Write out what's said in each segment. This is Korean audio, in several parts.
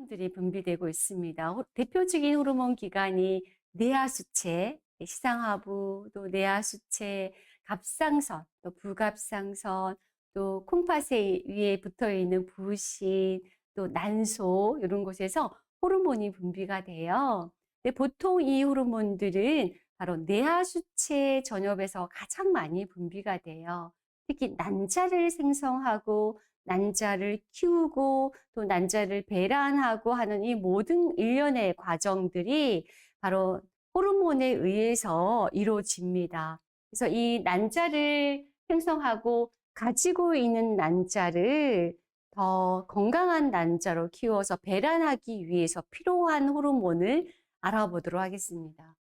들이 분비되고 있습니다. 대표적인 호르몬 기관이 뇌하수체, 시상하부, 또 뇌하수체, 갑상선, 또 부갑상선, 또 콩팥에 위에 붙어 있는 부신, 또 난소 이런 곳에서 호르몬이 분비가 돼요. 근데 보통 이 호르몬들은 바로 뇌하수체 전엽에서 가장 많이 분비가 돼요. 특히 난자를 생성하고 난자를 키우고 또 난자를 배란하고 하는 이 모든 일련의 과정들이 바로 호르몬에 의해서 이루어집니다. 그래서 이 난자를 생성하고 가지고 있는 난자를 더 건강한 난자로 키워서 배란하기 위해서 필요한 호르몬을 알아보도록 하겠습니다.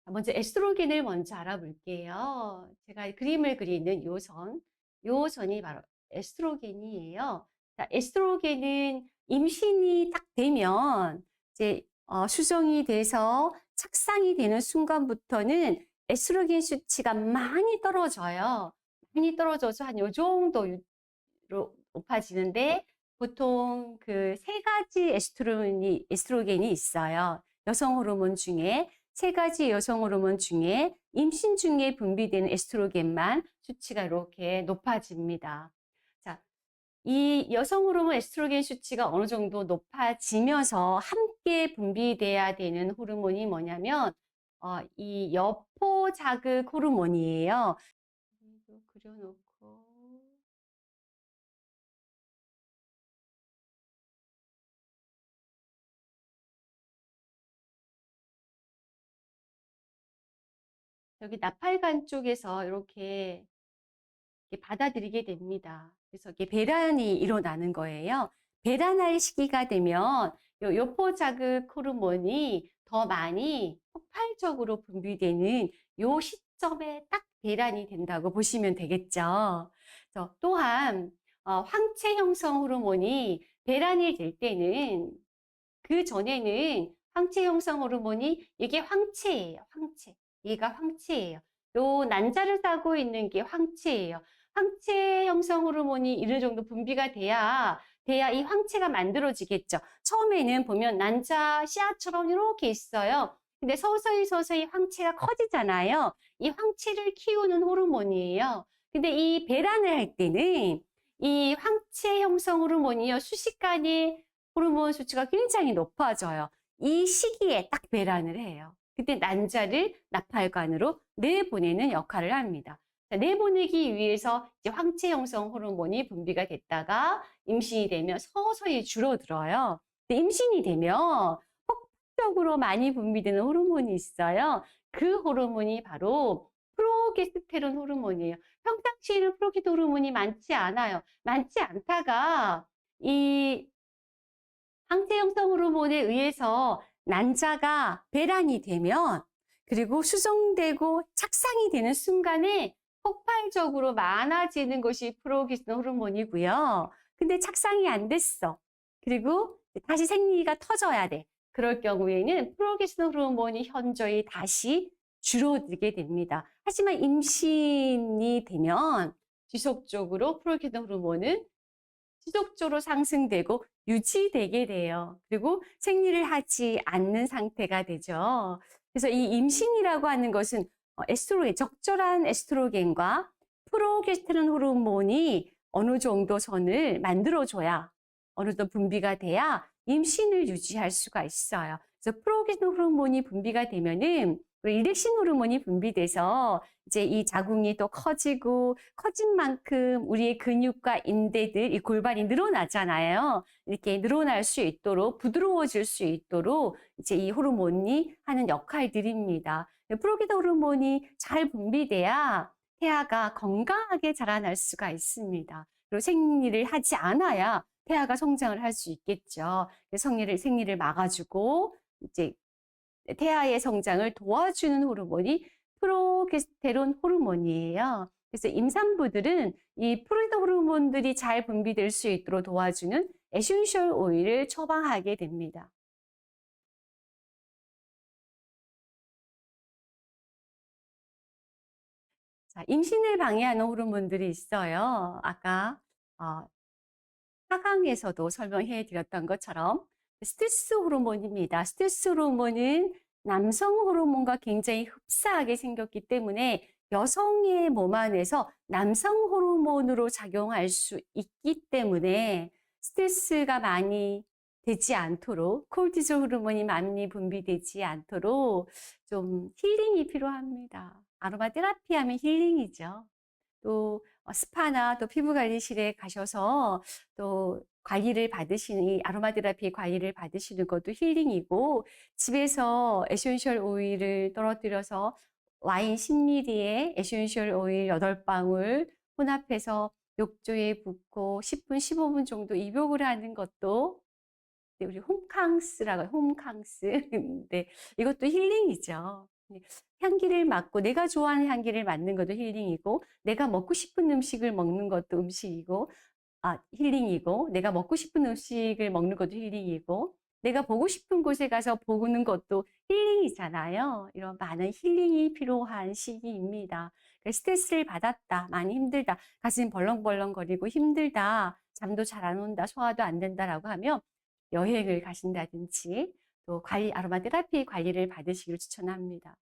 먼저 에스트로겐을 먼저 알아볼게요. 제가 그림을 그리는 요 선이 바로 에스트로겐이에요. 자, 에스트로겐은 임신이 딱 되면 이제 수정이 돼서 착상이 되는 순간부터는 에스트로겐 수치가 많이 떨어져요. 많이 떨어져서 한 요 정도로 높아지는데 보통 그 세 가지 에스트로겐이 있어요. 여성 호르몬 중에 세 가지 여성 호르몬 중에 임신 중에 분비되는 에스트로겐만 수치가 이렇게 높아집니다. 자, 이 여성 호르몬 에스트로겐 수치가 어느 정도 높아지면서 함께 분비돼야 되는 호르몬이 뭐냐면 이 여포 자극 호르몬이에요. 이거 그려놓고 여기 나팔관 쪽에서 이렇게 받아들이게 됩니다. 그래서 이게 배란이 일어나는 거예요. 배란할 시기가 되면 요 요포 자극 호르몬이 더 많이 폭발적으로 분비되는 요 시점에 딱 배란이 된다고 보시면 되겠죠. 그래서 또한 황체 형성 호르몬이 배란이 될 때는 그 전에는 황체 형성 호르몬이 이게 황체예요. 황체. 얘가 황체예요. 요 난자를 싸고 있는 게 황체예요. 황체 형성 호르몬이 이런 정도 분비가 돼야 이 황체가 만들어지겠죠. 처음에는 보면 난자 씨앗처럼 이렇게 있어요. 근데 서서히 황체가 커지잖아요. 이 황체를 키우는 호르몬이에요. 근데 이 배란을 할 때는 이 황체 형성 호르몬이요. 순식간에 호르몬 수치가 굉장히 높아져요. 이 시기에 딱 배란을 해요. 그때 난자를 나팔관으로 내보내는 역할을 합니다. 내보내기 위해서 이제 황체 형성 호르몬이 분비가 됐다가 임신이 되면 서서히 줄어들어요. 근데 임신이 되면 폭발적으로 많이 분비되는 호르몬이 있어요. 그 호르몬이 바로 프로게스테론 호르몬이에요. 평상시에는 프로게스테론 호르몬이 많지 않아요. 많지 않다가 이 항체 형성 호르몬에 의해서 난자가 배란이 되면 그리고 수정되고 착상이 되는 순간에 폭발적으로 많아지는 것이 프로게스테론 호르몬이고요. 근데 착상이 안 됐어. 그리고 다시 생리가 터져야 돼. 그럴 경우에는 프로게스테론 호르몬이 현저히 다시 줄어들게 됩니다. 하지만 임신이 되면 지속적으로 프로게스테론 호르몬은 지속적으로 상승되고 유지되게 돼요. 그리고 생리를 하지 않는 상태가 되죠. 그래서 이 임신이라고 하는 것은 적절한 에스트로겐과 프로게스테론 호르몬이 어느 정도 선을 만들어줘야 어느 정도 분비가 돼야 임신을 유지할 수가 있어요. 그래서 프로게스테론 호르몬이 분비가 되면은 일렉신 호르몬이 분비돼서 이제 이 자궁이 또 커지고 커진 만큼 우리의 근육과 인대들, 이 골반이 늘어나잖아요. 이렇게 늘어날 수 있도록 부드러워질 수 있도록 이제 이 호르몬이 하는 역할들입니다. 프로게스테론 호르몬이 잘 분비돼야 태아가 건강하게 자라날 수가 있습니다. 그리고 생리를 하지 않아야 태아가 성장을 할 수 있겠죠. 생리를 막아주고 이제 태아의 성장을 도와주는 호르몬이 프로게스테론 호르몬이에요. 그래서 임산부들은 이 프로게스테론 호르몬들이 잘 분비될 수 있도록 도와주는 에센셜 오일을 처방하게 됩니다. 자, 임신을 방해하는 호르몬들이 있어요. 아까 4강에서도 설명해 드렸던 것처럼 스트레스 호르몬입니다. 스트레스 호르몬은 남성 호르몬과 굉장히 흡사하게 생겼기 때문에 여성의 몸 안에서 남성 호르몬으로 작용할 수 있기 때문에 스트레스가 많이 되지 않도록, 코르티졸 호르몬이 많이 분비되지 않도록 좀 힐링이 필요합니다. 아로마 테라피 하면 힐링이죠. 또 스파나 또 피부 관리실에 가셔서 또 관리를 받으시는, 이 아로마 테라피 관리를 받으시는 것도 힐링이고, 집에서 에센셜 오일을 떨어뜨려서 와인 10ml에 에센셜 오일 8방울 혼합해서 욕조에 붓고 10분, 15분 정도 입욕을 하는 것도, 네, 우리 홈캉스라고 해요. 홈캉스. 네, 이것도 힐링이죠. 네, 향기를 맡고 내가 좋아하는 향기를 맡는 것도 힐링이고, 내가 먹고 싶은 음식을 먹는 것도 음식이고, 힐링이고, 내가 먹고 싶은 음식을 먹는 것도 힐링이고, 내가 보고 싶은 곳에 가서 보는 것도 힐링이잖아요. 이런 많은 힐링이 필요한 시기입니다. 스트레스를 받았다, 많이 힘들다, 가슴이 벌렁벌렁거리고 힘들다, 잠도 잘 안 온다, 소화도 안 된다라고 하면 여행을 가신다든지 또 아로마 테라피 관리를 받으시길 추천합니다.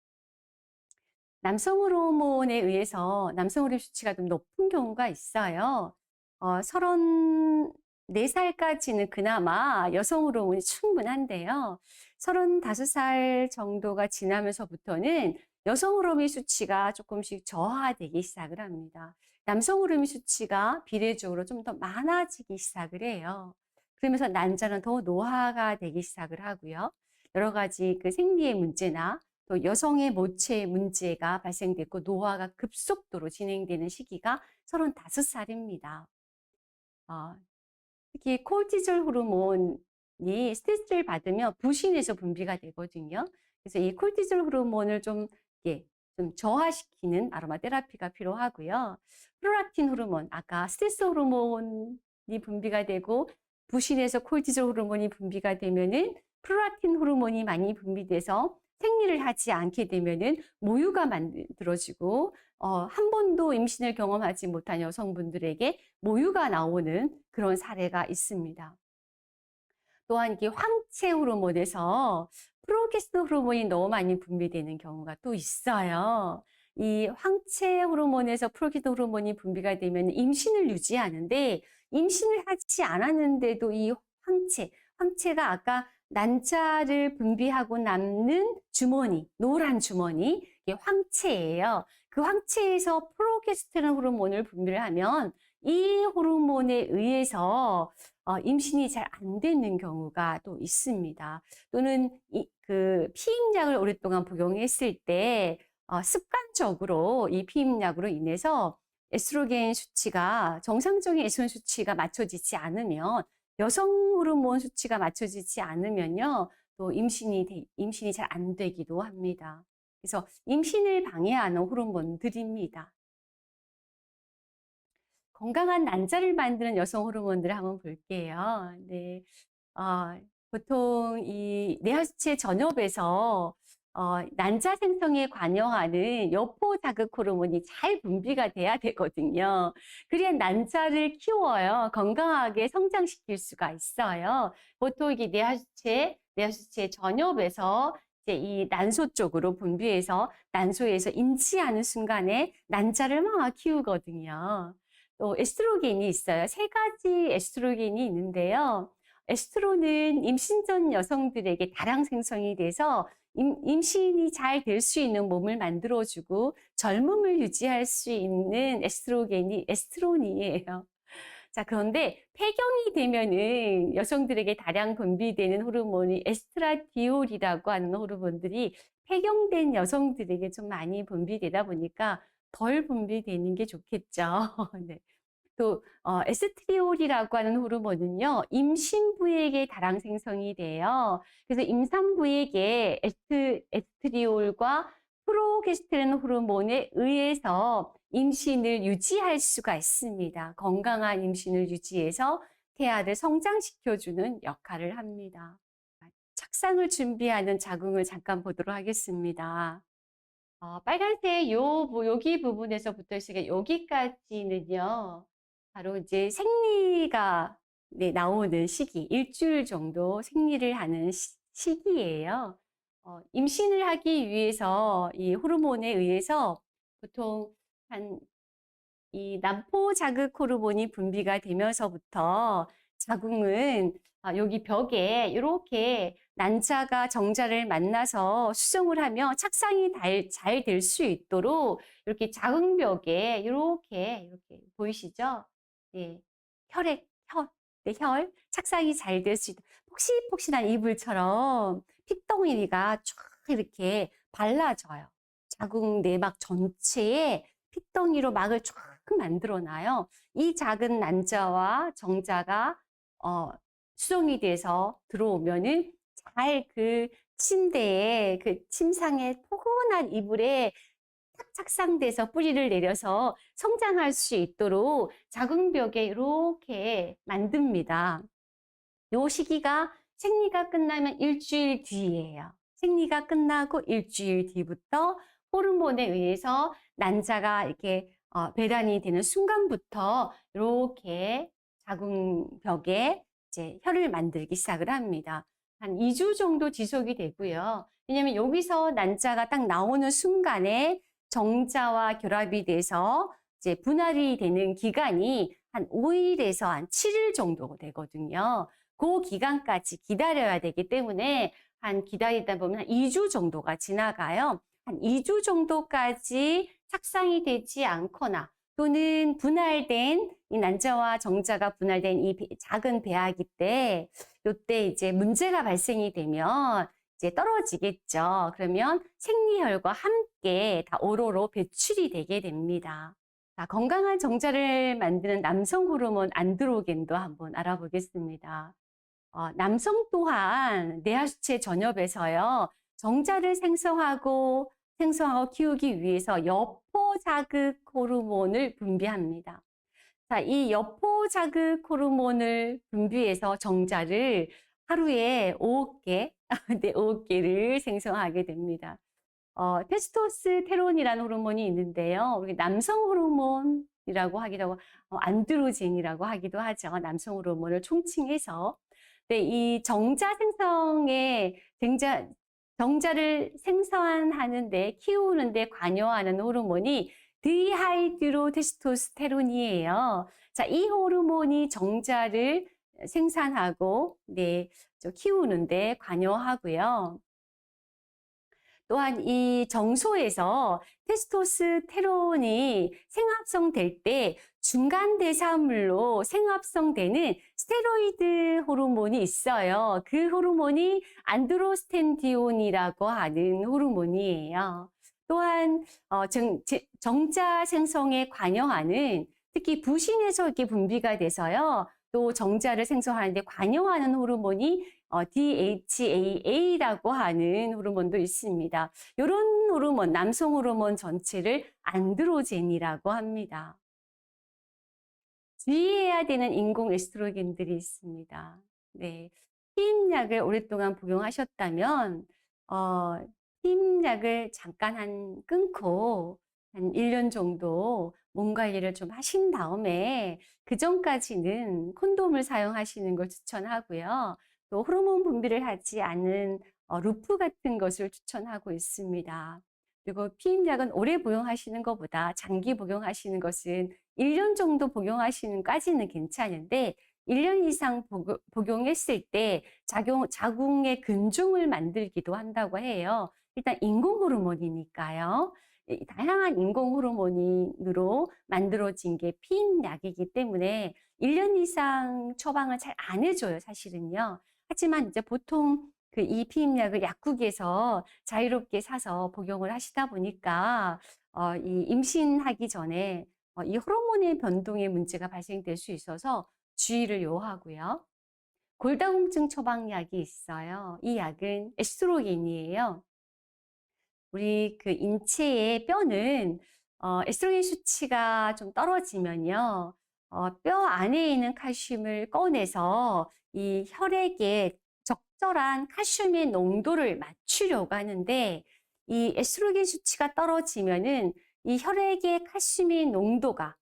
남성 호르몬에 의해서 남성 호르몬 수치가 좀 높은 경우가 있어요. 34살까지는 그나마 여성 호르몬이 충분한데요. 35살 정도가 지나면서부터는 여성 호르몬 수치가 조금씩 저하되기 시작을 합니다. 남성 호르몬 수치가 비례적으로 좀 더 많아지기 시작을 해요. 그러면서 난자는 더 노화가 되기 시작을 하고요. 여러 가지 그 생리의 문제나 또 여성의 모체의 문제가 발생됐고 노화가 급속도로 진행되는 시기가 35살입니다. 특히 코르티졸 호르몬이 스트레스를 받으면 부신에서 분비가 되거든요. 그래서 이 코르티졸 호르몬을 좀 저하시키는 아로마 테라피가 필요하고요. 프롤락틴 호르몬, 아까 스트레스 호르몬이 분비가 되고 부신에서 코르티졸 호르몬이 분비가 되면은 프롤락틴 호르몬이 많이 분비돼서 생리를 하지 않게 되면은 모유가 만들어지고 한 번도 임신을 경험하지 못한 여성분들에게 모유가 나오는 그런 사례가 있습니다. 또한 이게 황체 호르몬에서 프로게스테론 호르몬이 너무 많이 분비되는 경우가 또 있어요. 이 황체 호르몬에서 프로게스테론 호르몬이 분비가 되면 임신을 유지하는데, 임신을 하지 않았는데도 이 황체가 아까 난자를 분비하고 남는 주머니, 노란 주머니, 이게 황체예요. 그 황체에서 프로게스테론 호르몬을 분비를 하면 이 호르몬에 의해서 임신이 잘 안 되는 경우가 또 있습니다. 또는 피임약을 오랫동안 복용했을 때 습관적으로 이 피임약으로 인해서 에스트로겐 수치가, 정상적인 에스트로겐 수치가 맞춰지지 않으면, 여성 호르몬 수치가 맞춰지지 않으면요, 또 임신이 잘 안 되기도 합니다. 그래서 임신을 방해하는 호르몬들입니다. 건강한 난자를 만드는 여성 호르몬들을 한번 볼게요. 네. 보통 이 뇌하수체 전엽에서 난자 생성에 관여하는 여포 자극 호르몬이 잘 분비가 돼야 되거든요. 그래야 난자를 키워요. 건강하게 성장시킬 수가 있어요. 보통 이게 뇌하수체 전엽에서 이제 이 난소 쪽으로 분비해서 난소에서 인지하는 순간에 난자를 막 키우거든요. 또 에스트로겐이 있어요. 3가지 에스트로겐이 있는데요. 에스트로는 임신 전 여성들에게 다량 생성이 돼서 임신이 잘 될 수 있는 몸을 만들어주고 젊음을 유지할 수 있는 에스트로겐이 에스트론이에요. 자, 그런데 폐경이 되면은 여성들에게 다량 분비되는 호르몬이 에스트라디올이라고 하는 호르몬들이 폐경된 여성들에게 좀 많이 분비되다 보니까 덜 분비되는 게 좋겠죠. 네. 또 에스트리올이라고 하는 호르몬은요, 임신부에게 다량 생성이 돼요. 그래서 임산부에게 에스트리올과 프로게스테론 호르몬에 의해서 임신을 유지할 수가 있습니다. 건강한 임신을 유지해서 태아를 성장시켜주는 역할을 합니다. 착상을 준비하는 자궁을 잠깐 보도록 하겠습니다. 빨간색 여기 부분에서부터 시작해 여기까지는요, 바로 이제 생리가 네, 나오는 시기, 일주일 정도 생리를 하는 시기예요. 임신을 하기 위해서 이 호르몬에 의해서 보통 한 이 난포 자극 호르몬이 분비가 되면서부터 자궁은 여기 벽에 이렇게 난자가 정자를 만나서 수정을 하며 착상이 잘 될 수 있도록 이렇게 자궁벽에 이렇게 보이시죠? 예, 네, 혈 착상이 잘 될 수 있도록 폭신폭신한 이불처럼 핏덩이가 쫙 이렇게 발라져요. 자궁 내막 전체에 핏덩이로 막을 쫙 만들어 놔요. 이 작은 난자와 정자가 수정이 돼서 들어오면은 잘 그 침대에 그 침상에 포근한 이불에 탁 착상돼서 뿌리를 내려서 성장할 수 있도록 자궁벽에 이렇게 만듭니다. 요 시기가 생리가 끝나면 일주일 뒤예요. 생리가 끝나고 일주일 뒤부터 호르몬에 의해서 난자가 이렇게 배란이 되는 순간부터 이렇게 자궁벽에 이제 혈을 만들기 시작을 합니다. 한 2주 정도 지속이 되고요. 왜냐면 여기서 난자가 딱 나오는 순간에 정자와 결합이 돼서 이제 분할이 되는 기간이 한 5일에서 한 7일 정도 되거든요. 그 기간까지 기다려야 되기 때문에 한 기다리다 보면 한 2주 정도가 지나가요. 한 2주 정도까지 착상이 되지 않거나 또는 분할된 이 난자와 정자가 분할된 이 작은 배아기 때 요때 이제 문제가 발생이 되면 이제 떨어지겠죠. 그러면 생리혈과 함께 다 오로로 배출이 되게 됩니다. 자, 건강한 정자를 만드는 남성 호르몬 안드로겐도 한번 알아보겠습니다. 남성 또한 내하수체 전엽에서요, 정자를 생성하고 키우기 위해서 여포 자극 호르몬을 분비합니다. 자, 이 여포 자극 호르몬을 분비해서 정자를 하루에 5개, 네, 5개를 생성하게 됩니다. 테스토스테론이라는 호르몬이 있는데요. 우리 남성 호르몬이라고 하기도 하고, 안드로젠이라고 하기도 하죠. 남성 호르몬을 총칭해서. 네, 이 정자를 생산하는데, 키우는데 관여하는 호르몬이 디하이드로 테스토스테론이에요. 자, 이 호르몬이 정자를 생산하고, 네, 키우는데 관여하고요. 또한 이 정소에서 테스토스테론이 생합성될 때 중간 대사물로 생합성되는 스테로이드 호르몬이 있어요. 그 호르몬이 안드로스텐디온이라고 하는 호르몬이에요. 또한 정자 생성에 관여하는 특히 부신에서 이렇게 분비가 돼서요. 또 정자를 생성하는데 관여하는 호르몬이 DHAA라고 하는 호르몬도 있습니다. 이런 호르몬, 남성 호르몬 전체를 안드로젠이라고 합니다. 주의해야 되는 인공 에스트로겐들이 있습니다. 네, 피임약을 오랫동안 복용하셨다면 피임약을 잠깐 끊고 한 1년 정도 몸 관리를 좀 하신 다음에 그 전까지는 콘돔을 사용하시는 걸 추천하고요. 또 호르몬 분비를 하지 않은 루프 같은 것을 추천하고 있습니다. 그리고 피임약은 오래 복용하시는 것보다 장기 복용하시는 것은 1년 정도 복용하시는까지는 괜찮은데 1년 이상 복용했을 때 자궁의 근종을 만들기도 한다고 해요. 일단 인공 호르몬이니까요. 다양한 인공 호르몬으로 만들어진 게 피임약이기 때문에 1년 이상 처방을 잘 안 해줘요, 사실은요. 하지만 이제 보통 이 피임약을 약국에서 자유롭게 사서 복용을 하시다 보니까 이 임신하기 전에 이 호르몬의 변동에 문제가 발생될 수 있어서 주의를 요하고요. 골다공증 처방약이 있어요. 이 약은 에스트로겐이에요. 우리 그 인체의 뼈는 에스트로겐 수치가 좀 떨어지면요. 뼈 안에 있는 칼슘을 꺼내서 이 혈액에 적절한 칼슘의 농도를 맞추려고 하는데 이 에스트로겐 수치가 떨어지면은 이 혈액의 칼슘의 농도가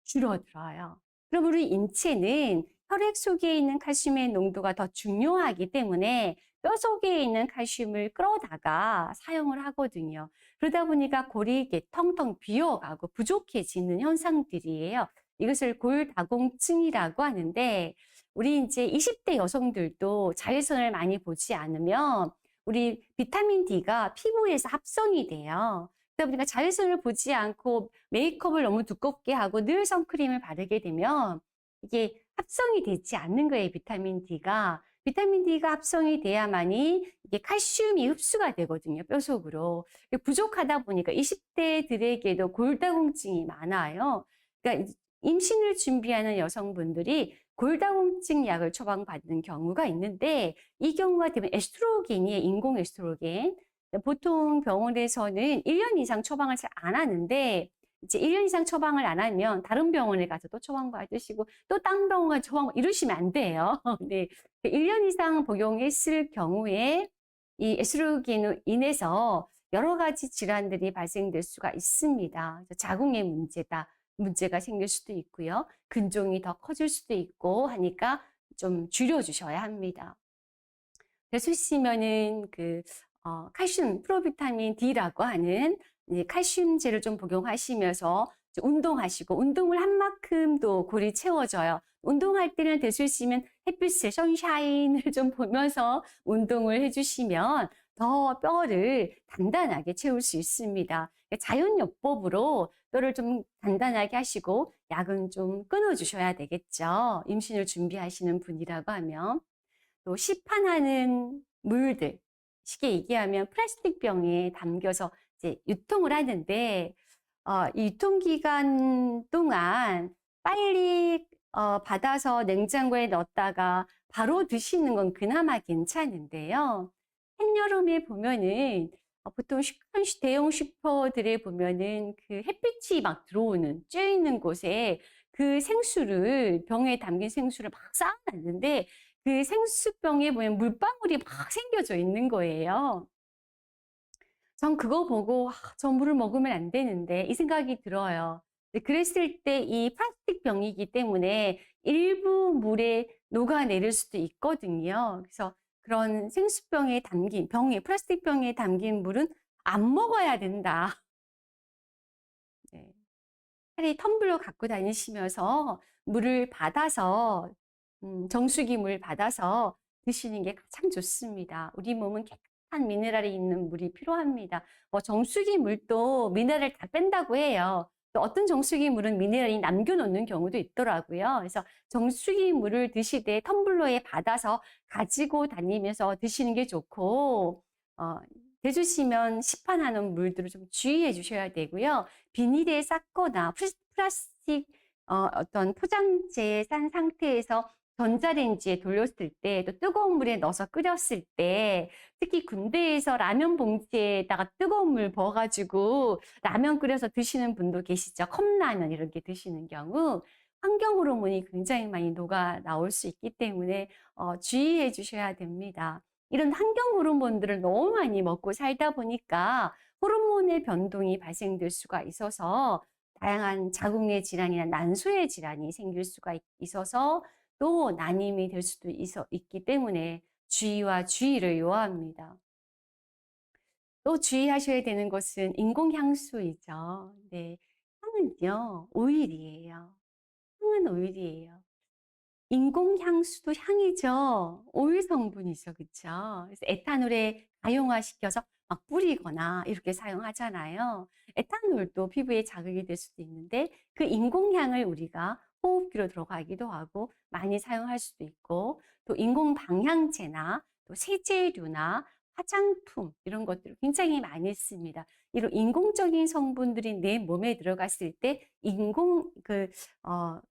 줄어들어요. 그럼 우리 인체는 혈액 속에 있는 칼슘의 농도가 더 중요하기 때문에 뼈 속에 있는 칼슘을 끌어다가 사용을 하거든요. 그러다 보니까 골이 이렇게 텅텅 비어가고 부족해지는 현상들이에요. 이것을 골다공증이라고 하는데, 우리 이제 20대 여성들도 자외선을 많이 보지 않으면 우리 비타민 D가 피부에서 합성이 돼요. 그러다 보니까 자외선을 보지 않고 메이크업을 너무 두껍게 하고 늘 선크림을 바르게 되면 이게 합성이 되지 않는 거예요, 비타민 D가. 비타민 D가 합성이 돼야만이 이게 칼슘이 흡수가 되거든요, 뼈 속으로. 부족하다 보니까 20대들에게도 골다공증이 많아요. 그러니까 임신을 준비하는 여성분들이 골다공증 약을 처방받는 경우가 있는데, 이 경우가 되면 에스트로겐이에요, 인공 에스트로겐. 보통 병원에서는 1년 이상 처방을 잘 안 하는데, 이제 1년 이상 처방을 안 하면 다른 병원에 가서 또 처방받으시고 또 딴 병원 가서 처방 이러시면 안 돼요. 네. 1년 이상 복용했을 경우에 이 에스트로겐으로 인해서 여러 가지 질환들이 발생될 수가 있습니다. 자궁의 문제가 생길 수도 있고요. 근종이 더 커질 수도 있고 하니까 좀 줄여주셔야 합니다. 되수시면은 칼슘, 프로비타민 D라고 하는 칼슘제를 좀 복용하시면서 운동하시고, 운동을 한 만큼도 골이 채워져요. 운동할 때는 되수시면 햇빛을, 선샤인을 좀 보면서 운동을 해주시면 더 뼈를 단단하게 채울 수 있습니다. 자연요법으로 뼈를 좀 단단하게 하시고 약은 좀 끊어주셔야 되겠죠. 임신을 준비하시는 분이라고 하면. 또 시판하는 물들, 쉽게 얘기하면 플라스틱 병에 담겨서 이제 유통을 하는데, 이 유통기간 동안 빨리 받아서 냉장고에 넣었다가 바로 드시는 건 그나마 괜찮은데요. 한여름에 보면은 보통 대형 슈퍼들에 보면은 그 햇빛이 막 들어오는 쬐 있는 곳에 그 병에 담긴 생수를 막 쌓아놨는데, 그 생수병에 보면 물방울이 막 생겨져 있는 거예요. 전 그거 보고 저 물을 먹으면 안 되는데 이 생각이 들어요. 그랬을 때 이 플라스틱 병이기 때문에 일부 물에 녹아내릴 수도 있거든요. 그래서 그런 생수병에 담긴 플라스틱 병에 담긴 물은 안 먹어야 된다. 네. 차라리 텀블러 갖고 다니시면서 물을 받아서 정수기 물 받아서 드시는 게 가장 좋습니다. 우리 몸은 깨끗한 미네랄이 있는 물이 필요합니다. 정수기 물도 미네랄 다 뺀다고 해요. 또 어떤 정수기 물은 미네랄이 남겨놓는 경우도 있더라고요. 그래서 정수기 물을 드시되 텀블러에 받아서 가지고 다니면서 드시는 게 좋고, 대주시면 시판하는 물들을 좀 주의해 주셔야 되고요. 비닐에 쌌거나 플라스틱 어떤 포장재에 싼 상태에서 전자레인지에 돌렸을 때, 또 뜨거운 물에 넣어서 끓였을 때, 특히 군대에서 라면 봉지에다가 뜨거운 물 부어가지고 라면 끓여서 드시는 분도 계시죠. 컵라면 이렇게 드시는 경우 환경 호르몬이 굉장히 많이 녹아 나올 수 있기 때문에 주의해 주셔야 됩니다. 이런 환경 호르몬들을 너무 많이 먹고 살다 보니까 호르몬의 변동이 발생될 수가 있어서 다양한 자궁의 질환이나 난소의 질환이 생길 수가 있어서 또 난임이 될 수도 있기 때문에 주의와 주의를 요합니다. 또 주의하셔야 되는 것은 인공향수이죠. 네, 향은요, 오일이에요. 향은 오일이에요. 인공향수도 향이죠. 오일 성분이죠. 그쵸? 그래서 에탄올에 가용화시켜서 막 뿌리거나 이렇게 사용하잖아요. 에탄올도 피부에 자극이 될 수도 있는데 그 인공향을 우리가 호흡기로 들어가기도 하고 많이 사용할 수도 있고, 또 인공 방향제나 또 세제류나 화장품 이런 것들을 굉장히 많이 씁니다. 이런 인공적인 성분들이 내 몸에 들어갔을 때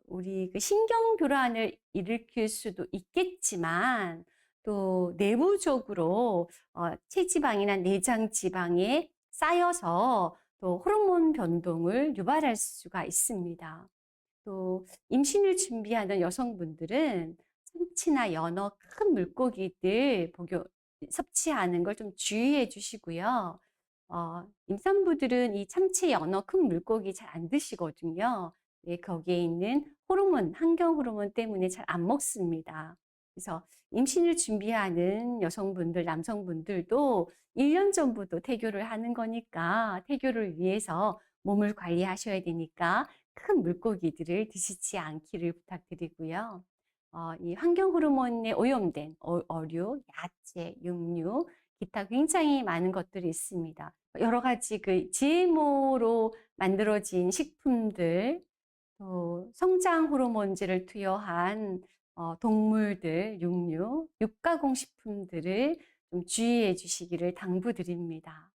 우리 신경 교란을 일으킬 수도 있겠지만, 또 내부적으로 체지방이나 내장 지방에 쌓여서 또 호르몬 변동을 유발할 수가 있습니다. 또 임신을 준비하는 여성분들은 참치나 연어, 큰 물고기들 섭취하는 걸 좀 주의해 주시고요. 임산부들은 이 참치, 연어, 큰 물고기 잘 안 드시거든요. 예, 거기에 있는 호르몬, 환경 호르몬 때문에 잘 안 먹습니다. 그래서 임신을 준비하는 여성분들, 남성분들도 1년 전부터 태교를 하는 거니까 태교를 위해서 몸을 관리하셔야 되니까 큰 물고기들을 드시지 않기를 부탁드리고요. 이 환경 호르몬에 오염된 어류, 야채, 육류, 기타 굉장히 많은 것들이 있습니다. 여러 가지 그 GMO로 만들어진 식품들, 또 성장 호르몬제를 투여한 동물들, 육류, 육가공 식품들을 좀 주의해 주시기를 당부드립니다.